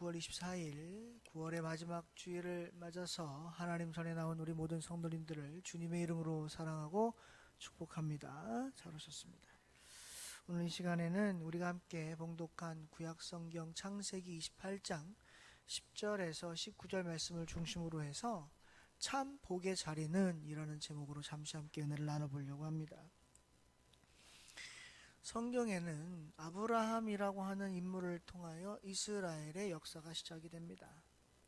9월 24일 9월의 마지막 주일을 맞아서 하나님 전에 나온 우리 모든 성도님들을 주님의 이름으로 사랑하고 축복합니다. 잘 오셨습니다. 오늘 이 시간에는 우리가 함께 봉독한 구약성경 창세기 28장 10절에서 19절 말씀을 중심으로 해서 참 복의 자리는 이라는 제목으로 잠시 함께 은혜를 나눠보려고 합니다. 성경에는 아브라함이라고 하는 인물을 통하여 이스라엘의 역사가 시작이 됩니다.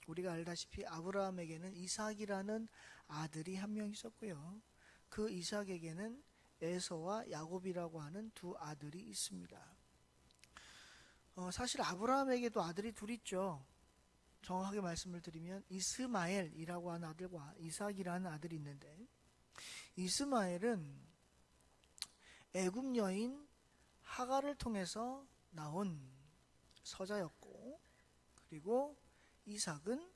우리가 알다시피 아브라함에게는 이삭이라는 아들이 한 명 있었고요. 그 이삭에게는 에서와 야곱이라고 하는 두 아들이 있습니다. 사실 아브라함에게도 아들이 둘 있죠. 정확하게 말씀을 드리면 이스마엘이라고 하는 아들과 이삭이라는 아들이 있는데, 이스마엘은 애굽 여인 하갈을 통해서 나온 서자였고, 그리고 이삭은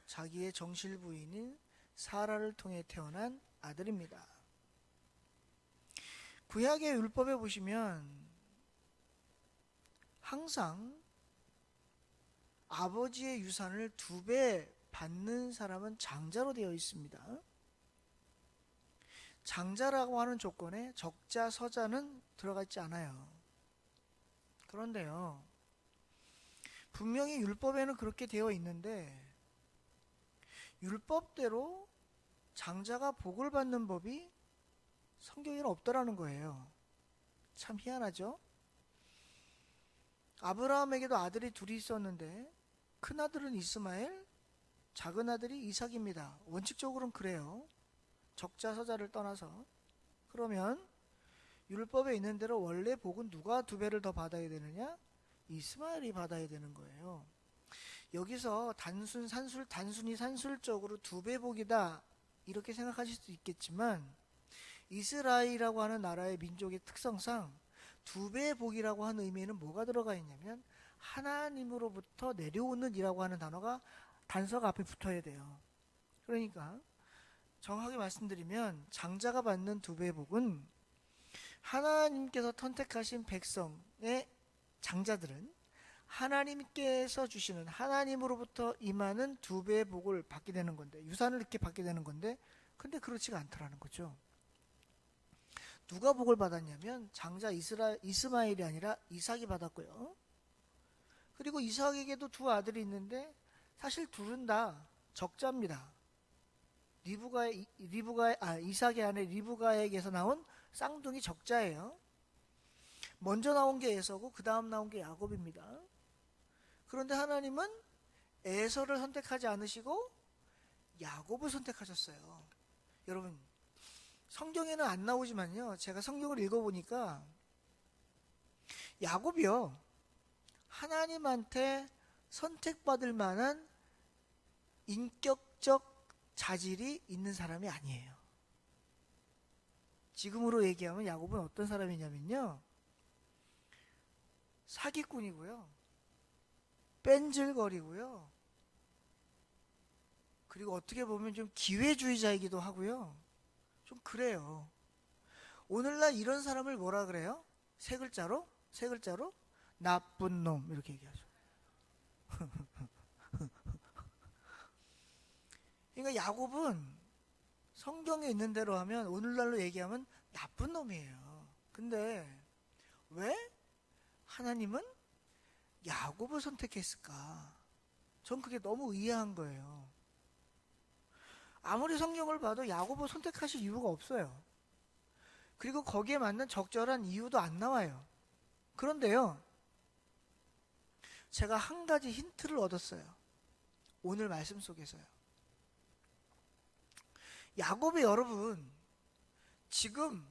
자기의 정실 부인인 사라를 통해 태어난 아들입니다. 구약의 율법에 보시면 항상 아버지의 유산을 2배 받는 사람은 장자로 되어 있습니다. 장자라고 하는 조건에 적자, 서자는 들어가 있지 않아요. 그런데요, 분명히 율법에는 그렇게 되어 있는데 율법대로 장자가 복을 받는 법이 성경에는 없더라는 거예요. 참 희한하죠? 아브라함에게도 아들이 둘이 있었는데 큰아들은 이스마엘, 작은 아들이 이삭입니다. 원칙적으로는 그래요. 적자 서자를 떠나서. 그러면 율법에 있는 대로 원래 복은 누가 2배를 더 받아야 되느냐? 이스마엘이 받아야 되는 거예요. 여기서 단순히 산술적으로 2배 복이다 이렇게 생각하실 수 있겠지만, 이스라엘이라고 하는 나라의 민족의 특성상 2배의 복이라고 하는 의미에는 뭐가 들어가 있냐면 하나님으로부터 내려오는 이라고 하는 단서가 앞에 붙어야 돼요. 그러니까 정확하게 말씀드리면 장자가 받는 2배의 복은 하나님께서 선택하신 백성의 장자들은 하나님께서 주시는, 하나님으로부터 임하는 2배의 복을 받게 되는 건데, 유산을 이렇게 받게 되는 건데, 근데 그렇지가 않더라는 거죠. 누가 복을 받았냐면 장자 이스마엘이 아니라 이삭이 받았고요. 그리고 이삭에게도 2 아들이 있는데 사실 둘은 다 적자입니다. 이삭의 아내 리브가에게서 나온 쌍둥이 적자예요. 먼저 나온 게 에서고 그 다음 나온 게 야곱입니다. 그런데 하나님은 에서를 선택하지 않으시고 야곱을 선택하셨어요. 여러분, 성경에는 안 나오지만요, 제가 성경을 읽어보니까 야곱이요, 하나님한테 선택받을 만한 인격적 자질이 있는 사람이 아니에요. 지금으로 얘기하면 야곱은 어떤 사람이냐면요, 사기꾼이고요, 뺀질거리고요, 그리고 어떻게 보면 좀 기회주의자이기도 하고요, 좀 그래요. 오늘날 이런 사람을 뭐라 그래요? 세 글자로 나쁜 놈, 이렇게 얘기하죠. 그러니까 야곱은 성경에 있는 대로 하면, 오늘날로 얘기하면 나쁜 놈이에요. 근데 왜 하나님은 야곱을 선택했을까? 전 그게 너무 의아한 거예요. 아무리 성경을 봐도 야곱을 선택하실 이유가 없어요. 그리고 거기에 맞는 적절한 이유도 안 나와요. 그런데요, 제가 한 가지 힌트를 얻었어요. 오늘 말씀 속에서요. 야곱이, 여러분, 지금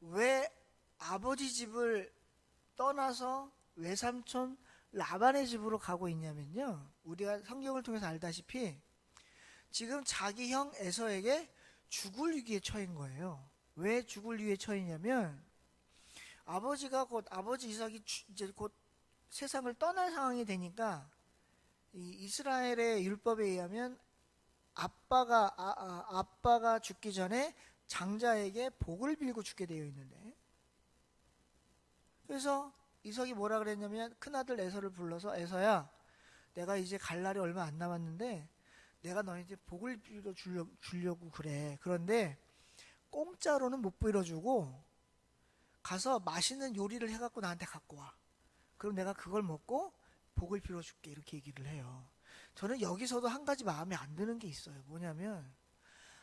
왜 아버지 집을 떠나서 외삼촌 라반의 집으로 가고 있냐면요, 우리가 성경을 통해서 알다시피 지금 자기 형 에서에게 죽을 위기에 처인 거예요. 왜 죽을 위기에 처이냐면, 아버지 이삭이 이제 곧 세상을 떠날 상황이 되니까, 이 이스라엘의 율법에 의하면 아빠가 죽기 전에 장자에게 복을 빌고 죽게 되어 있는데, 그래서 이삭이 뭐라 그랬냐면 큰아들 에서를 불러서, 에서야, 내가 이제 갈 날이 얼마 안 남았는데 내가 너희한테 복을 빌어 주려고 그래. 그런데 공짜로는 못 빌어주고 가서 맛있는 요리를 해갖고 나한테 갖고 와. 그럼 내가 그걸 먹고 복을 빌어줄게. 이렇게 얘기를 해요. 저는 여기서도 한 가지 마음에 안 드는 게 있어요. 뭐냐면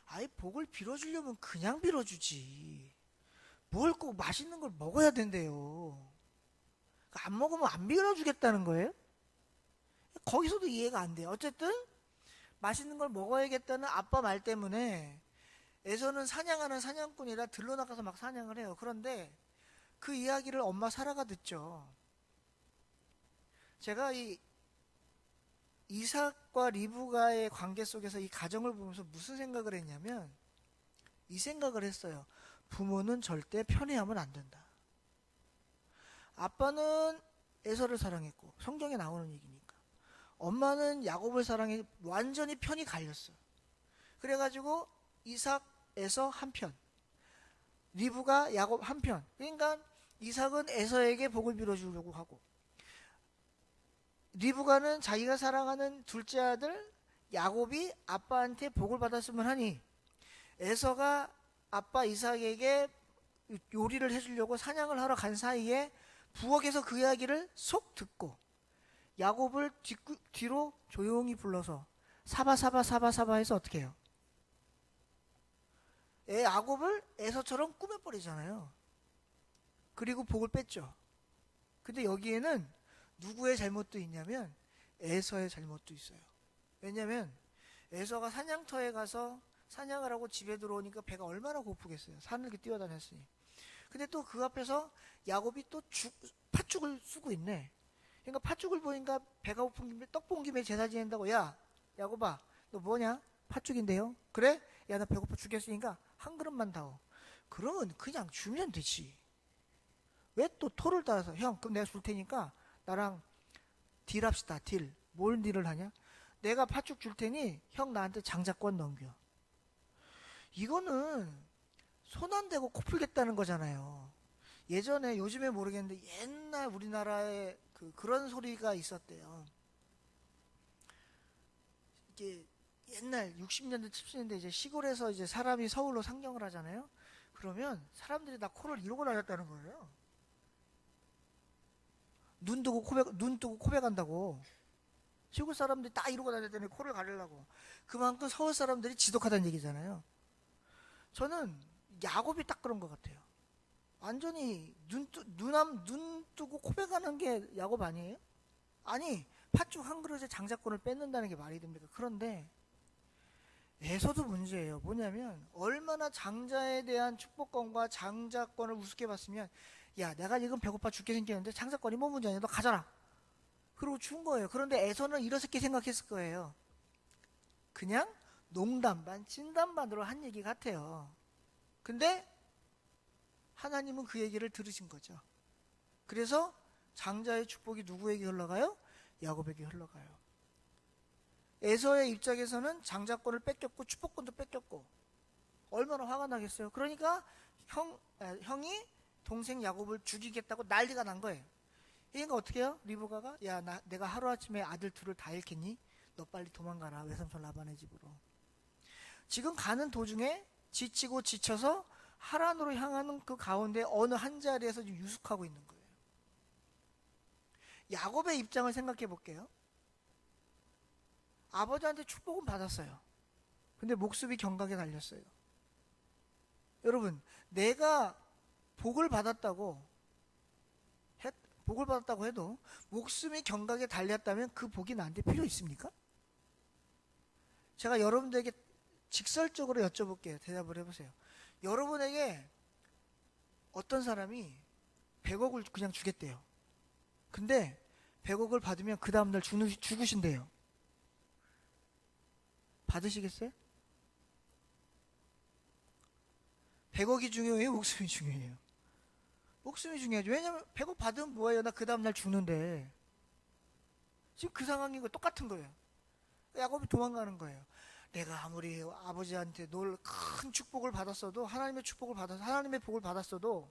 아예 복을 빌어주려면 그냥 빌어주지. 뭘 꼭 맛있는 걸 먹어야 된대요. 안 먹으면 안 빌어주겠다는 거예요? 거기서도 이해가 안 돼요. 어쨌든 맛있는 걸 먹어야겠다는 아빠 말 때문에 에서는 사냥하는 사냥꾼이라 들러 나가서 막 사냥을 해요. 그런데 그 이야기를 엄마 사라가 듣죠. 제가 이 이삭과 리브가의 관계 속에서 이 가정을 보면서 무슨 생각을 했냐면 이 생각을 했어요. 부모는 절대 편애하면 안 된다. 아빠는 에서를 사랑했고 성경에 나오는 얘기니까 엄마는 야곱을 사랑해 완전히 편이 갈렸어. 그래가지고 이삭 에서 한편 리브가 야곱 한편. 그러니까 이삭은 에서에게 복을 빌어주려고 하고 리브가는 자기가 사랑하는 둘째 아들 야곱이 아빠한테 복을 받았으면 하니 에서가 아빠 이삭에게 요리를 해주려고 사냥을 하러 간 사이에 부엌에서 그 이야기를 속 듣고 야곱을 뒤로 조용히 불러서 사바 해서 어떻게 해요? 야곱을 에서처럼 꾸며버리잖아요. 그리고 복을 뺐죠. 근데 여기에는 누구의 잘못도 있냐면 에서의 잘못도 있어요. 왜냐면 에서가 사냥터에 가서 사냥을 하고 집에 들어오니까 배가 얼마나 고프겠어요. 산을 이렇게 뛰어다녔으니. 근데 또 그 앞에서 야곱이 또 팥죽을 쓰고 있네. 그러니까 팥죽을 보니까 배가 고픈 김에 떡 본 김에 제사 지낸다고. 야 야곱아 너 뭐냐? 팥죽인데요. 그래? 야 나 배고파 죽겠으니까 한 그릇만 다오. 그러면 그냥 주면 되지. 왜 또 토를 따라서 형 그럼 내가 줄 테니까 나랑 딜합시다. 딜. 뭘 딜을 하냐? 내가 팥죽 줄 테니 형 나한테 장자권 넘겨. 이거는 손 안 대고 코 풀겠다는 거잖아요. 예전에 요즘에 모르겠는데 옛날 우리나라에 그런 소리가 있었대요. 이게 옛날 60년대 70년대 이제 시골에서 이제 사람이 서울로 상경을 하잖아요. 그러면 사람들이 다 코를 이러고 다녔다는 거예요. 눈 뜨고 코베 간다고. 시골 사람들이 다 이러고 다녔더니 코를 가리려고. 그만큼 서울 사람들이 지독하다는 얘기잖아요. 저는 야곱이 딱 그런 것 같아요. 완전히 눈 뜨고 코베 가는 게 야곱 아니에요? 아니 팥죽 한 그릇에 장자권을 뺏는다는 게 말이 됩니까? 그런데 에서도 문제예요. 뭐냐면 얼마나 장자에 대한 축복권과 장자권을 우습게 봤으면 야 내가 지금 배고파 죽게 생겼는데 장자권이 뭐 문제 아니야? 너 가져라. 그러고 준 거예요. 그런데 에서는 이렇게 생각했을 거예요. 그냥 농담 반 진담 반으로 한 얘기 같아요. 근데 하나님은 그 얘기를 들으신 거죠. 그래서 장자의 축복이 누구에게 흘러가요? 야곱에게 흘러가요. 에서의 입장에서는 장자권을 뺏겼고 축복권도 뺏겼고 얼마나 화가 나겠어요. 그러니까 형이 동생 야곱을 죽이겠다고 난리가 난 거예요. 그러니까 어떻게 해요? 리브가가 야 내가 하루아침에 아들 둘을 다 잃겠니? 너 빨리 도망가라 외삼촌 라반의 집으로. 지금 가는 도중에 지치고 지쳐서 하란으로 향하는 그 가운데 어느 한 자리에서 지금 유숙하고 있는 거예요. 야곱의 입장을 생각해 볼게요. 아버지한테 축복은 받았어요. 근데 목숨이 경각에 달렸어요. 여러분 내가 복을 받았다고 해도 목숨이 경각에 달렸다면 그 복이 나한테 필요 있습니까? 제가 여러분들에게 직설적으로 여쭤볼게요. 대답을 해보세요. 여러분에게 어떤 사람이 100억을 그냥 주겠대요. 근데 100억을 받으면 그 다음날 죽으신대요. 받으시겠어요? 100억이 중요해요? 목숨이 중요해요? 목숨이 중요하죠. 왜냐면 100억 받으면 뭐예요? 나 그 다음날 죽는데. 지금 그 상황인 거 똑같은 거예요. 야곱이 도망가는 거예요. 내가 아무리 아버지한테 큰 축복을 받았어도 하나님의 복을 받았어도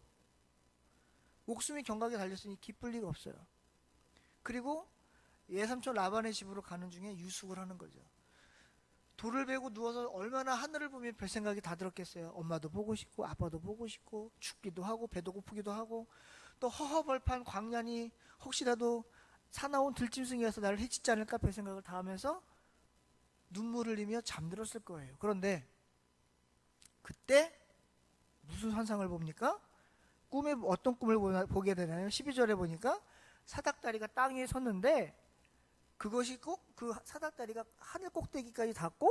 목숨이 경각에 달렸으니 기쁠 리가 없어요. 그리고 외삼촌 라반의 집으로 가는 중에 유숙을 하는 거죠. 돌을 베고 누워서 얼마나 하늘을 보며 별 생각이 다 들었겠어요. 엄마도 보고 싶고 아빠도 보고 싶고 춥기도 하고 배도 고프기도 하고 또 허허벌판 광야니 혹시라도 사나운 들짐승이어서 나를 해치지 않을까 별 생각을 다 하면서 눈물을 흘리며 잠들었을 거예요. 그런데 그때 무슨 환상을 봅니까? 꿈에 어떤 꿈을 보게 되나요? 12절에 보니까 사닥다리가 땅 위에 섰는데 그것이 꼭 그 사닥다리가 하늘 꼭대기까지 닿고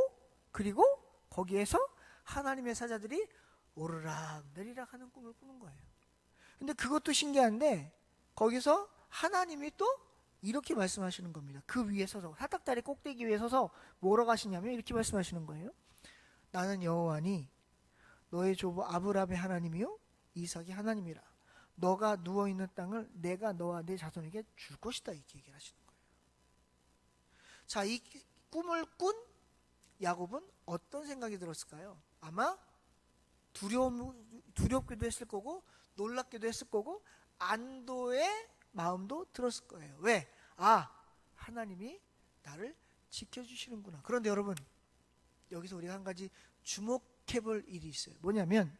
그리고 거기에서 하나님의 사자들이 오르락 내리락 하는 꿈을 꾸는 거예요. 근데 그것도 신기한데 거기서 하나님이 또 이렇게 말씀하시는 겁니다. 그 위에 서서 사닥다리 꼭대기 위에 서서 뭐라고 하시냐면 이렇게 말씀하시는 거예요. 나는 여호와니 너의 조부 아브라함의 하나님이요 이삭의 하나님이라. 너가 누워있는 땅을 내가 너와 내 자손에게 줄 것이다. 이렇게 얘기를 하시는 거예요. 자, 이 꿈을 꾼 야곱은 어떤 생각이 들었을까요? 아마 두렵기도 했을 거고 놀랍기도 했을 거고 안도의 마음도 들었을 거예요. 왜? 하나님이 나를 지켜주시는구나. 그런데 여러분 여기서 우리가 한 가지 주목해볼 일이 있어요. 뭐냐면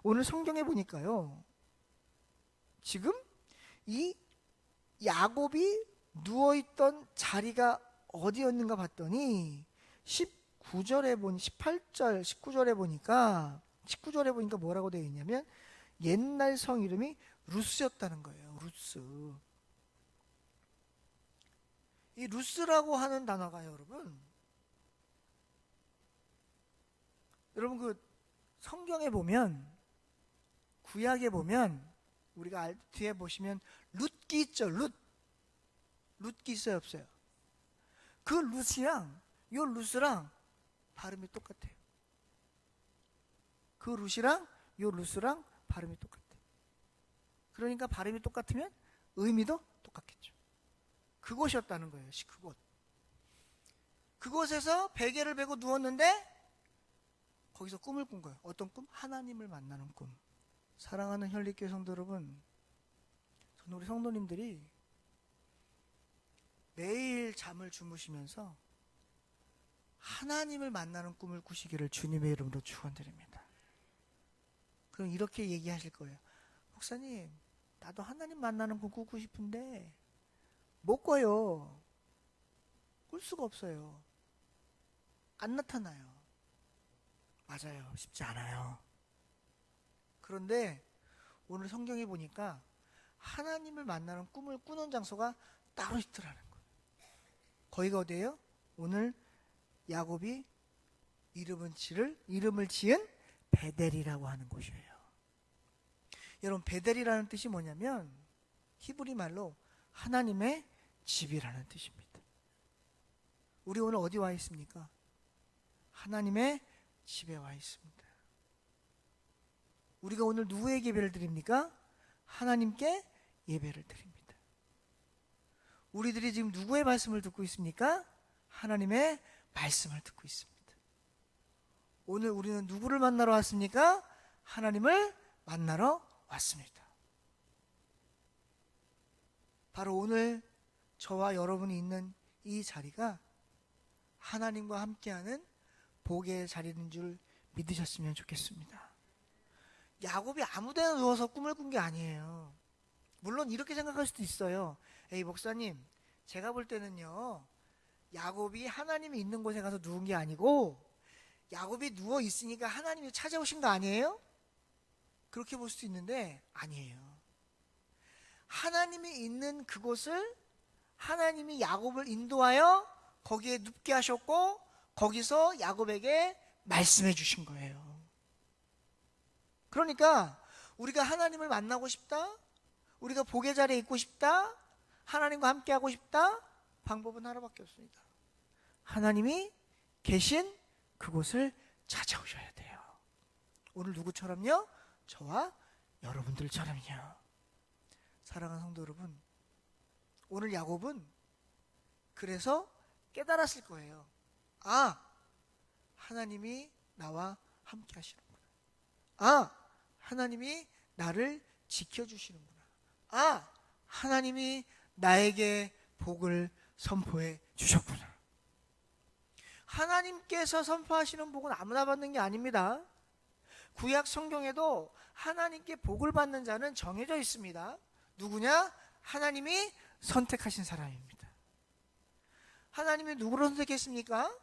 오늘 성경에 보니까요 지금 이 야곱이 누워있던 자리가 어디였는가 봤더니 18절, 19절에 보니까 뭐라고 되어 있냐면 옛날 성 이름이 루스였다는 거예요. 루스. 이 루스라고 하는 단어가 여러분 그 성경에 보면 구약에 보면 우리가 뒤에 보시면 룻기 있죠. 룻기 있어요 없어요? 그 룻이랑 요 룻이랑 발음이 똑같아요. 그 룻이랑 요 룻이랑 발음이 똑같아요. 그러니까 발음이 똑같으면 의미도 똑같겠죠. 그곳이었다는 거예요. 그곳에서 베개를 베고 누웠는데 거기서 꿈을 꾼 거예요. 어떤 꿈? 하나님을 만나는 꿈. 사랑하는 현리교회 성도 여러분, 저는 우리 성도님들이 매일 잠을 주무시면서 하나님을 만나는 꿈을 꾸시기를 주님의 이름으로 축원드립니다. 그럼 이렇게 얘기하실 거예요. 목사님, 나도 하나님 만나는 꿈 꾸고 싶은데 못 꿔요. 꿀 수가 없어요. 안 나타나요. 맞아요. 쉽지 않아요. 그런데 오늘 성경에 보니까 하나님을 만나는 꿈을 꾸는 장소가 따로 있더라는 거예요. 거기가 어디예요? 오늘 야곱이 이름을 지은 베델이라고 하는 곳이에요. 여러분 베델이라는 뜻이 뭐냐면 히브리 말로 하나님의 집이라는 뜻입니다. 우리 오늘 어디 와 있습니까? 하나님의 집에 와 있습니다. 우리가 오늘 누구에게 예배를 드립니까? 하나님께 예배를 드립니다. 우리들이 지금 누구의 말씀을 듣고 있습니까? 하나님의 말씀을 듣고 있습니다. 오늘 우리는 누구를 만나러 왔습니까? 하나님을 만나러 왔습니다. 바로 오늘 저와 여러분이 있는 이 자리가 하나님과 함께하는 복의 자리인 줄 믿으셨으면 좋겠습니다. 야곱이 아무데나 누워서 꿈을 꾼 게 아니에요. 물론 이렇게 생각할 수도 있어요. 에이 목사님, 제가 볼 때는요 야곱이 하나님이 있는 곳에 가서 누운 게 아니고 야곱이 누워 있으니까 하나님이 찾아오신 거 아니에요? 그렇게 볼 수도 있는데 아니에요. 하나님이 있는 그곳을 하나님이 야곱을 인도하여 거기에 눕게 하셨고 거기서 야곱에게 말씀해 주신 거예요. 그러니까 우리가 하나님을 만나고 싶다, 우리가 복의 자리에 있고 싶다, 하나님과 함께 하고 싶다, 방법은 하나밖에 없습니다. 하나님이 계신 그곳을 찾아오셔야 돼요. 오늘 누구처럼요? 저와 여러분들처럼요. 사랑하는 성도 여러분, 오늘 야곱은 그래서 깨달았을 거예요. 하나님이 나와 함께 하시는구나. 하나님이 나를 지켜주시는구나. 하나님이 나에게 복을 선포해 주셨구나. 하나님께서 선포하시는 복은 아무나 받는 게 아닙니다. 구약 성경에도 하나님께 복을 받는 자는 정해져 있습니다. 누구냐? 하나님이 선택하신 사람입니다. 하나님이 누구를 선택했습니까?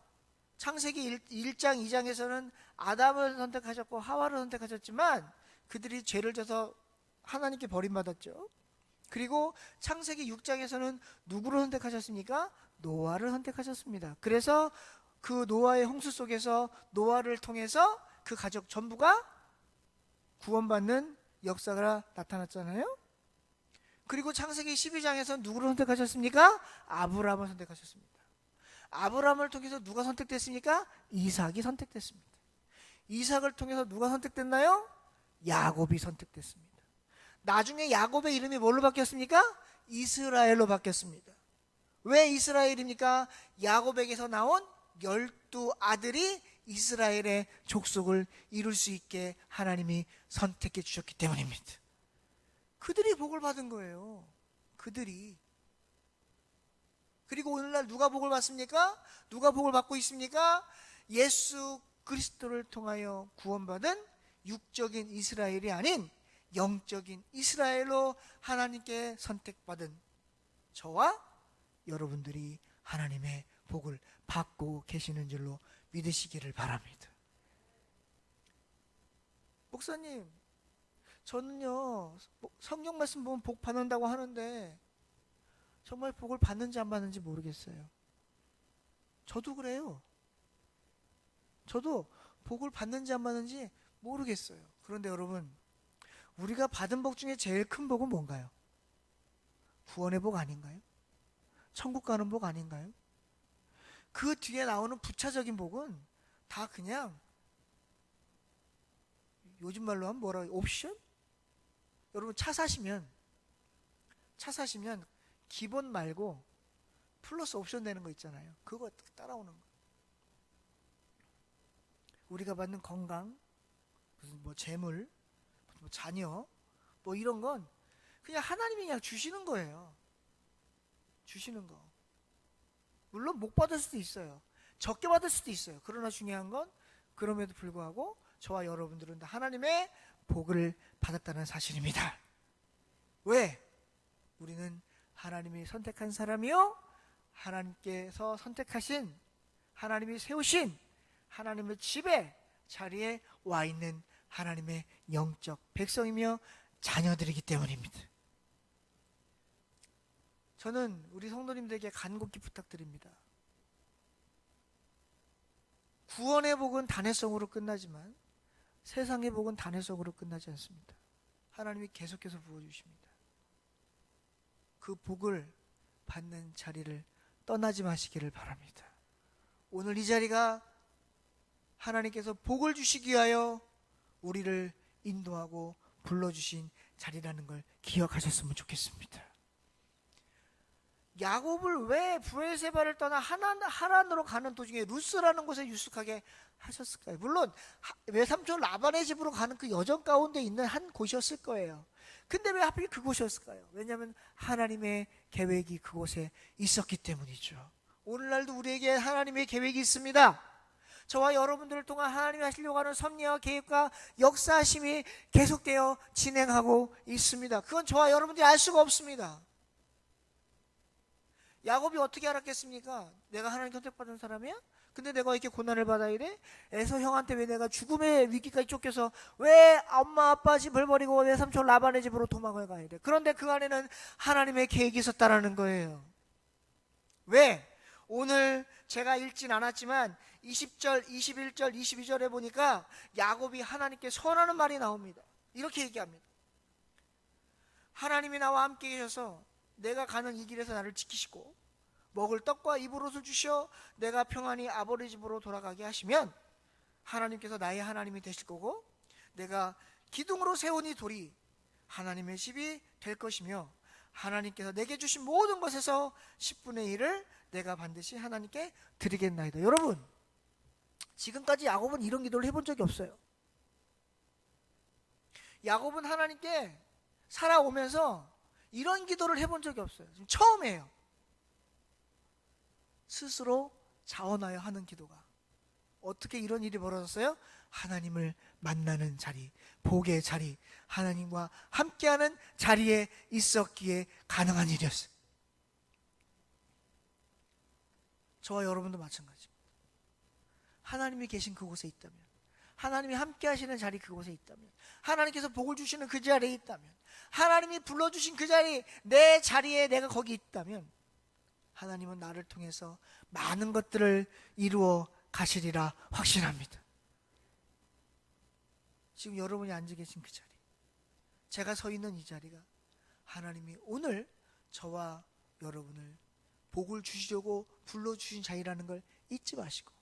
창세기 1장 2장에서는 아담을 선택하셨고 하와를 선택하셨지만 그들이 죄를 져서 하나님께 버림받았죠. 그리고 창세기 6장에서는 누구를 선택하셨습니까? 노아를 선택하셨습니다. 그래서 그 노아의 홍수 속에서 노아를 통해서 그 가족 전부가 구원받는 역사가 나타났잖아요. 그리고 창세기 12장에서 누구를 선택하셨습니까? 아브라함을 선택하셨습니다. 아브라함을 통해서 누가 선택됐습니까? 이삭이 선택됐습니다. 이삭을 통해서 누가 선택됐나요? 야곱이 선택됐습니다. 나중에 야곱의 이름이 뭘로 바뀌었습니까? 이스라엘로 바뀌었습니다. 왜 이스라엘입니까? 야곱에게서 나온 12아들이 이스라엘의 족속을 이룰 수 있게 하나님이 선택해 주셨기 때문입니다. 그들이 복을 받은 거예요. 그들이. 그리고 오늘날 누가 복을 받습니까? 누가 복을 받고 있습니까? 예수 그리스도를 통하여 구원받은 육적인 이스라엘이 아닌 영적인 이스라엘로 하나님께 선택받은 저와 여러분들이 하나님의 복을 받고 계시는 줄로 믿으시기를 바랍니다. 목사님, 저는요 성경 말씀 보면 복 받는다고 하는데 정말 복을 받는지 안 받는지 모르겠어요. 저도 그래요. 저도 복을 받는지 안 받는지 모르겠어요. 그런데 여러분, 우리가 받은 복 중에 제일 큰 복은 뭔가요? 구원의 복 아닌가요? 천국 가는 복 아닌가요? 그 뒤에 나오는 부차적인 복은 다 그냥 요즘 말로 하면 뭐라 옵션? 여러분 차 사시면 기본 말고 플러스 옵션 되는 거 있잖아요. 그거 따라오는 거. 우리가 받는 건강, 무슨 뭐 재물, 뭐 자녀, 뭐 이런 건 그냥 하나님이 그냥 주시는 거예요. 주시는 거. 물론 못 받을 수도 있어요. 적게 받을 수도 있어요. 그러나 중요한 건 그럼에도 불구하고 저와 여러분들은 다 하나님의 복을 받았다는 사실입니다. 왜? 우리는 하나님이 선택한 사람이요, 하나님께서 선택하신, 하나님이 세우신 하나님의 집에 자리에 와 있는 하나님의 영적 백성이며 자녀들이기 때문입니다. 저는 우리 성도님들에게 간곡히 부탁드립니다. 구원의 복은 단회성으로 끝나지만 세상의 복은 단회성으로 끝나지 않습니다. 하나님이 계속해서 부어주십니다. 그 복을 받는 자리를 떠나지 마시기를 바랍니다. 오늘 이 자리가 하나님께서 복을 주시기 위하여 우리를 인도하고 불러주신 자리라는 걸 기억하셨으면 좋겠습니다. 야곱을 왜 브엘세바를 떠나 하란으로 가는 도중에 루스라는 곳에 유숙하게 하셨을까요? 물론 외삼촌 라반의 집으로 가는 그 여정 가운데 있는 한 곳이었을 거예요. 근데 왜 하필 그곳이었을까요? 왜냐하면 하나님의 계획이 그곳에 있었기 때문이죠. 오늘날도 우리에게 하나님의 계획이 있습니다. 저와 여러분들을 통한 하나님이 하시려고 하는 섭리와 계획과 역사하심이 계속되어 진행하고 있습니다. 그건 저와 여러분들이 알 수가 없습니다. 야곱이 어떻게 알았겠습니까? 내가 하나님 선택받은 사람이야? 근데 내가 이렇게 고난을 받아야 돼? 에서 형한테 왜 내가 죽음의 위기까지 쫓겨서 왜 엄마 아빠 집을 버리고 왜 삼촌 라반의 집으로 도망을 가야 돼? 그런데 그 안에는 하나님의 계획이 있었다라는 거예요. 왜? 오늘 제가 읽진 않았지만 20절, 21절, 22절에 보니까 야곱이 하나님께 선하는 말이 나옵니다. 이렇게 얘기합니다. 하나님이 나와 함께 계셔서 내가 가는 이 길에서 나를 지키시고 먹을 떡과 입을 옷을 주셔 내가 평안히 아버지 집으로 돌아가게 하시면 하나님께서 나의 하나님이 되실 거고 내가 기둥으로 세운 이 돌이 하나님의 집이 될 것이며 하나님께서 내게 주신 모든 것에서 10분의 1을 내가 반드시 하나님께 드리겠나이다. 여러분, 지금까지 야곱은 이런 기도를 해본 적이 없어요. 야곱은 하나님께 살아오면서 이런 기도를 해본 적이 없어요. 지금 처음이에요. 스스로 자원하여 하는 기도가. 어떻게 이런 일이 벌어졌어요? 하나님을 만나는 자리, 복의 자리, 하나님과 함께하는 자리에 있었기에 가능한 일이었어요. 저와 여러분도 마찬가지입니다. 하나님이 계신 그곳에 있다면, 하나님이 함께 하시는 자리 그곳에 있다면, 하나님께서 복을 주시는 그 자리에 있다면, 하나님이 불러주신 그 자리, 내 자리에 내가 거기 있다면 하나님은 나를 통해서 많은 것들을 이루어 가시리라 확신합니다. 지금 여러분이 앉아 계신 그 자리, 제가 서 있는 이 자리가 하나님이 오늘 저와 여러분을 복을 주시려고 불러주신 자리라는 걸 잊지 마시고,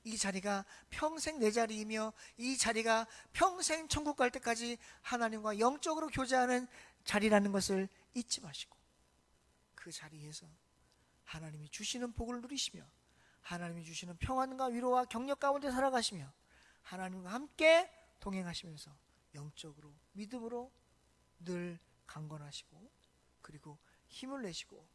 이 자리가 평생 내 자리이며 이 자리가 평생 천국 갈 때까지 하나님과 영적으로 교제하는 자리라는 것을 잊지 마시고, 그 자리에서 하나님이 주시는 복을 누리시며 하나님이 주시는 평안과 위로와 격려 가운데 살아가시며 하나님과 함께 동행하시면서 영적으로 믿음으로 늘 강건하시고, 그리고 힘을 내시고,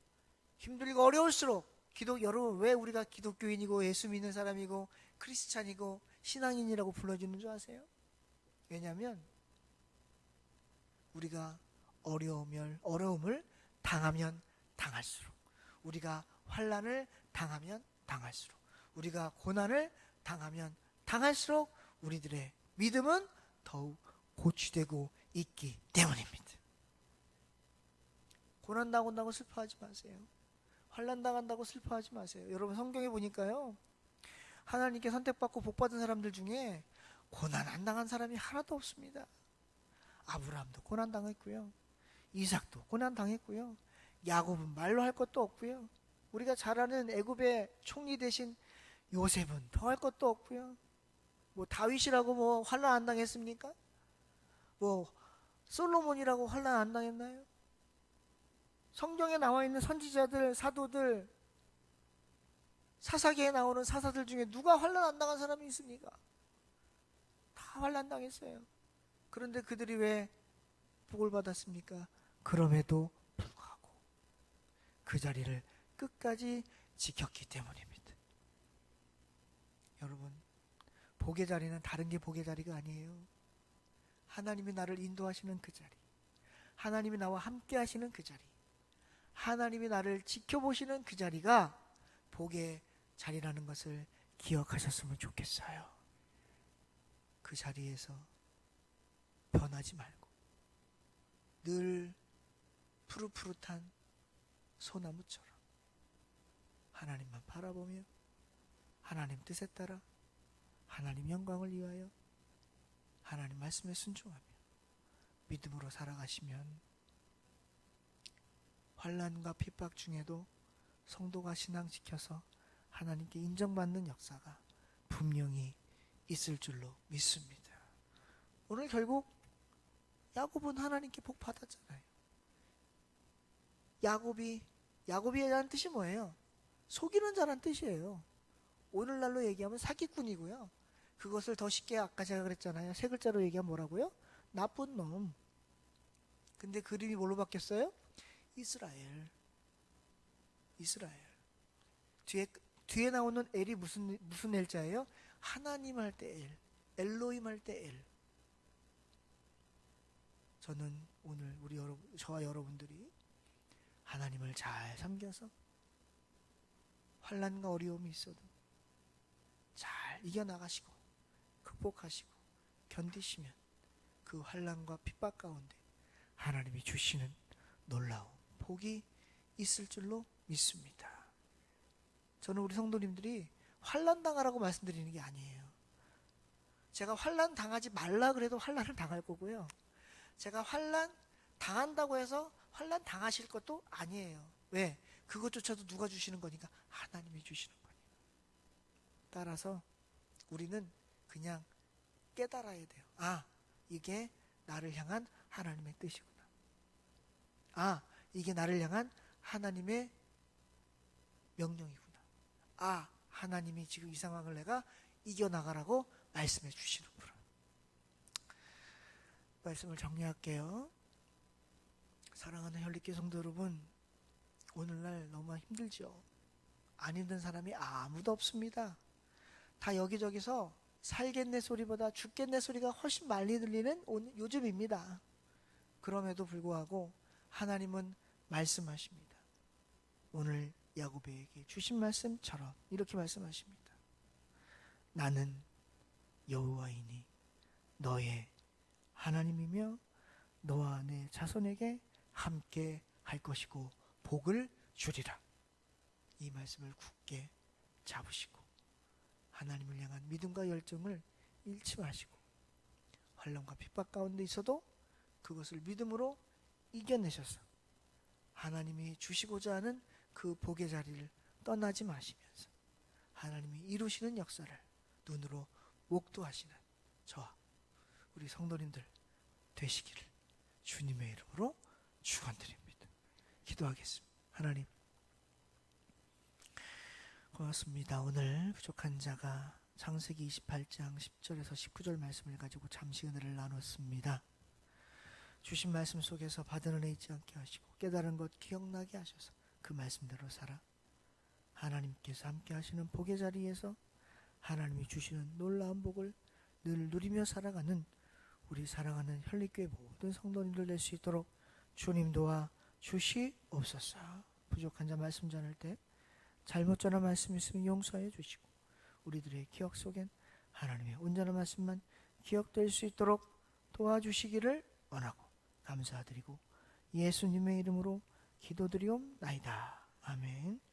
힘들고 어려울수록 여러분, 왜 우리가 기독교인이고 예수 믿는 사람이고 크리스찬이고 신앙인이라고 불러주는 줄 아세요? 왜냐하면 우리가 어려움을 당하면 당할수록, 우리가 환난을 당하면 당할수록, 우리가 고난을 당하면 당할수록 우리들의 믿음은 더욱 고취되고 있기 때문입니다. 고난 당한다고 슬퍼하지 마세요. 환난 당한다고 슬퍼하지 마세요. 여러분, 성경에 보니까요, 하나님께 선택받고 복받은 사람들 중에 고난 안 당한 사람이 하나도 없습니다. 아브라함도 고난 당했고요, 이삭도 고난 당했고요, 야곱은 말로 할 것도 없고요, 우리가 잘 아는 애굽의 총리 대신 요셉은 더 할 것도 없고요, 뭐 다윗이라고 환난 안 당했습니까? 솔로몬이라고 환난 안 당했나요? 성경에 나와 있는 선지자들, 사도들, 사사기에 나오는 사사들 중에 누가 환난 안 당한 사람이 있습니까? 다 환난 당했어요. 그런데 그들이 왜 복을 받았습니까? 그럼에도 불구하고 그 자리를 끝까지 지켰기 때문입니다. 여러분, 복의 자리는 다른 게 복의 자리가 아니에요. 하나님이 나를 인도하시는 그 자리, 하나님이 나와 함께 하시는 그 자리, 하나님이 나를 지켜보시는 그 자리가 복의 자리라는 것을 기억하셨으면 좋겠어요. 그 자리에서 변하지 말고 늘 푸릇푸릇한 소나무처럼 하나님만 바라보며 하나님 뜻에 따라 하나님 영광을 위하여 하나님 말씀에 순종하며 믿음으로 살아가시면 환난과 핍박 중에도 성도가 신앙 지켜서 하나님께 인정받는 역사가 분명히 있을 줄로 믿습니다. 오늘 결국 야곱은 하나님께 복 받았잖아요. 야곱이라는 뜻이 뭐예요? 속이는 자란 뜻이에요. 오늘날로 얘기하면 사기꾼이고요, 그것을 더 쉽게 아까 제가 그랬잖아요, 세 글자로 얘기하면 뭐라고요? 나쁜 놈. 근데 그림이 뭘로 바뀌었어요? 이스라엘. 뒤에 나오는 엘이 무슨 엘자예요? 하나님 할 때 엘, 엘로힘 할 때 엘. 저는 오늘 저와 여러분들이 하나님을 잘 섬겨서 환난과 어려움이 있어도 잘 이겨나가시고 극복하시고 견디시면 그 환난과 핍박 가운데 하나님이 주시는 놀라운 복이 있을 줄로 믿습니다. 저는 우리 성도님들이 환난 당하라고 말씀드리는 게 아니에요. 제가 환난 당하지 말라 그래도 환난을 당할 거고요, 제가 환난 당한다고 해서 환난 당하실 것도 아니에요. 왜? 그것조차도 누가 주시는 거니까? 하나님이 주시는 거니까. 따라서 우리는 그냥 깨달아야 돼요. 아, 이게 나를 향한 하나님의 뜻이구나. 아, 이게 나를 향한 하나님의 명령이구나. 아, 하나님이 지금 이 상황을 내가 이겨나가라고 말씀해 주시는구나. 말씀을 정리할게요. 사랑하는 혈리교 성도 여러분, 오늘날 너무 힘들죠? 안 힘든 사람이 아무도 없습니다. 다 여기저기서 살겠네 소리보다 죽겠네 소리가 훨씬 많이 들리는 요즘입니다. 그럼에도 불구하고 하나님은 말씀하십니다. 오늘 야고보에게 주신 말씀처럼 이렇게 말씀하십니다. 나는 여호와이니 너의 하나님이며 너와 내 자손에게 함께 할 것이고 복을 주리라. 이 말씀을 굳게 잡으시고 하나님을 향한 믿음과 열정을 잃지 마시고 환난과 핍박 가운데 있어도 그것을 믿음으로 이겨내셔서 하나님이 주시고자 하는 그 복의 자리를 떠나지 마시면서 하나님이 이루시는 역사를 눈으로 목도하시는 저와 우리 성도님들 되시기를 주님의 이름으로 축원드립니다. 기도하겠습니다. 하나님 고맙습니다. 오늘 부족한 자가 창세기 28장 10절에서 19절 말씀을 가지고 잠시 은혜를 나눴습니다. 주신 말씀 속에서 받은 은혜 잊지 않게 하시고 깨달은 것 기억나게 하셔서 그 말씀대로 살아 하나님께서 함께 하시는 복의 자리에서 하나님이 주시는 놀라운 복을 늘 누리며 살아가는 우리 사랑하는 현리교회 모든 성도님들 될 수 있도록 주님 도와 주시옵소서. 부족한 자 말씀 전할 때 잘못 전한 말씀 있으면 용서해 주시고 우리들의 기억 속엔 하나님의 온전한 말씀만 기억될 수 있도록 도와주시기를 원하고 감사드리고 예수님의 이름으로 기도드리옵나이다. 아멘.